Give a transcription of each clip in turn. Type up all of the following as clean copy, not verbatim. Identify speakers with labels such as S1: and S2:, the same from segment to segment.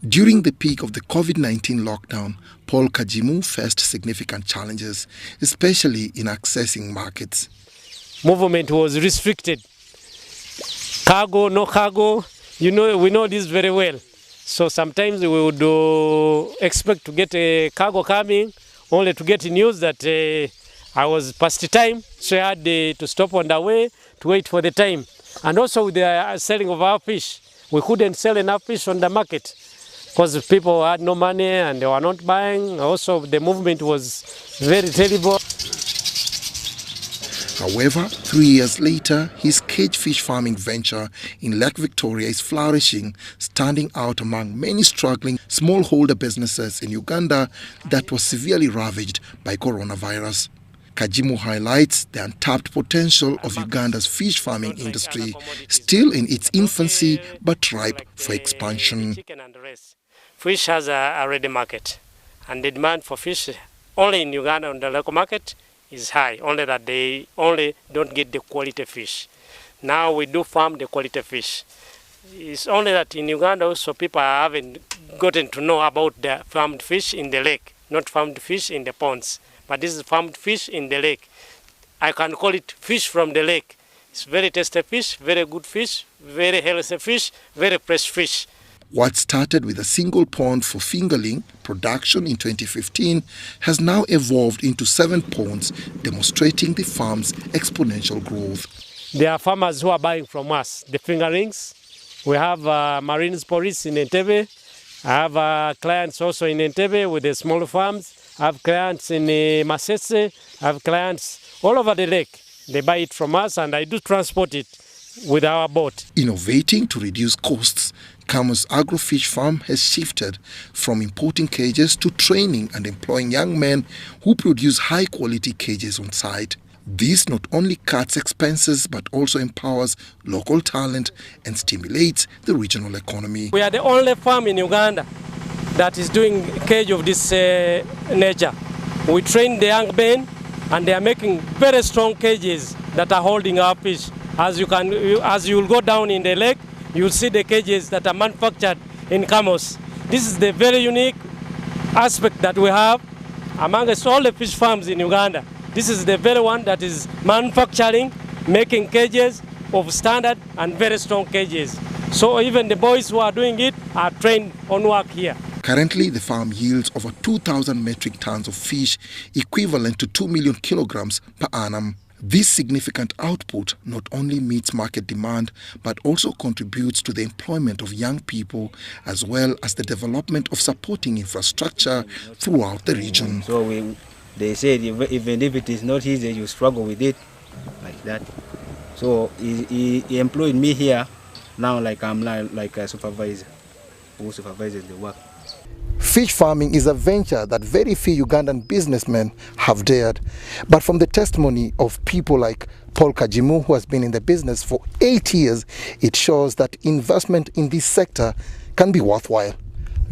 S1: During the peak of the COVID-19 lockdown, Paul Kajimu faced significant challenges, especially in accessing markets.
S2: Movement was restricted. Cargo, no cargo, we know this very well. So sometimes we would expect to get a cargo coming, only to get news that I was past the time, so I had to stop on the way to wait for the time. And also with the selling of our fish, we couldn't sell enough fish on the market because people had no money and they were not buying. Also, the movement was very terrible.
S1: However, 3 years later, his cage fish farming venture in Lake Victoria is flourishing, standing out among many struggling smallholder businesses in Uganda that was severely ravaged by coronavirus. Kajimu highlights the untapped potential of Uganda's fish farming industry, still in its infancy but ripe for expansion.
S2: Fish has a ready market, and the demand for fish only in Uganda on the local market is high, only that they only don't get the quality fish. Now we do farm the quality fish. It's only that in Uganda also people haven't gotten to know about the farmed fish in the lake, not farmed fish in the ponds. But this is farmed fish in the lake. I can call it fish from the lake. It's very tasty fish, very good fish, very healthy fish, very fresh fish.
S1: What started with a single pond for fingerling production in 2015 has now evolved into 7 ponds, demonstrating the farm's exponential growth.
S2: There are farmers who are buying from us the fingerlings. We have marine police in Entebbe. I have clients also in Entebbe with the small farms. I have clients in Masese. I have clients all over the lake. They buy it from us and I do transport it with our boat.
S1: Innovating to reduce costs, Kamos Agro Fish Farm has shifted from importing cages to training and employing young men who produce high-quality cages on site. This not only cuts expenses but also empowers local talent and stimulates the regional economy.
S2: We are the only farm in Uganda that is doing cage of this nature. We train the young men and they are making very strong cages that are holding our fish. As you will go down in the lake, you will see the cages that are manufactured in kamos. This is the very unique aspect that we have amongst all the fish farms in Uganda. This is the very one that is manufacturing, making cages of standard and very strong cages. So even the boys who are doing it are trained on work here.
S1: Currently, the farm yields over 2,000 metric tons of fish, equivalent to 2 million kilograms per annum. This significant output not only meets market demand, but also contributes to the employment of young people, as well as the development of supporting infrastructure throughout the region.
S3: So they said even if it is not easy, you struggle with it, like that. So he employed me here, now like I'm like a supervisor, who supervises the work.
S1: Fish farming is a venture that very few Ugandan businessmen have dared. But from the testimony of people like Paul Kajimu, who has been in the business for 8 years, it shows that investment in this sector can be worthwhile.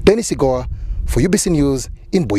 S1: Dennis Igoa for UBC News in buikwe.